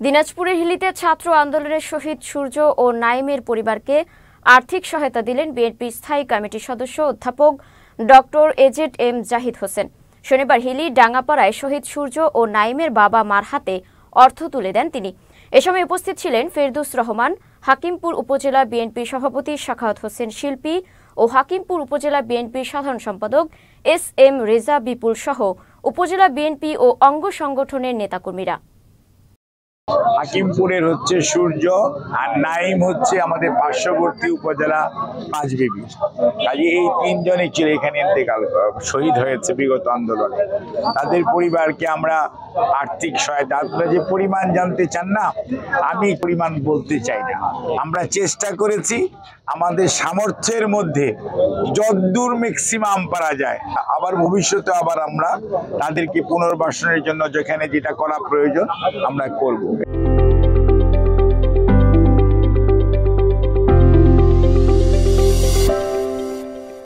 দিনাজপুরের হিলিতে ছাত্র আন্দোলনের শহীদ সূর্য ও নাইমের পরিবারকে আর্থিক সহায়তা দিলেন বিএনপি স্থায়ী কমিটির সদস্য অধ্যাপক doctor A Z M Zahid Hossain. শনিবার হিলি ডাঙ্গাপাড়ায় শহীদ সূর্য ও নাইমের বাবা মার হাতে অর্থ তুলে দেন তিনি। এ সময় উপস্থিত ছিলেন ফেরদৌস রহমান, হাকিমপুর উপজেলা বিএনপি সভাপতি সাখাওয়াত হোসেন শিল্পী ও হাকিমপুর উপজেলা বিএনপির সাধারণ সম্পাদক এস এম রেজা বিপুল সহ উপজেলা বিএনপি ও অঙ্গ সংগঠনের নেতাকর্মীরা। হাকিমপুরের হচ্ছে সূর্য আর নাইম হচ্ছে আমাদের পার্শ্ববর্তী উপজেলা পাঁচবিবি। কাজে এই তিনজনই ছিল এখানে ইন্তেকাল শহীদ হয়েছে বিগত আন্দোলনে। তাদের পরিবারকে আমরা আর্থিক সহায়তা, আপনারা যে পরিমাণ জানতে চান না, আমি পরিমাণ বলতে চাই না। আমরা চেষ্টা করেছি আমাদের সামর্থ্যের মধ্যে যতদূর ম্যাক্সিমাম পারা যায়। আবার ভবিষ্যতে আবার আমরা তাদেরকে পুনর্বাসনের জন্য যেখানে যেটা করা প্রয়োজন আমরা করব।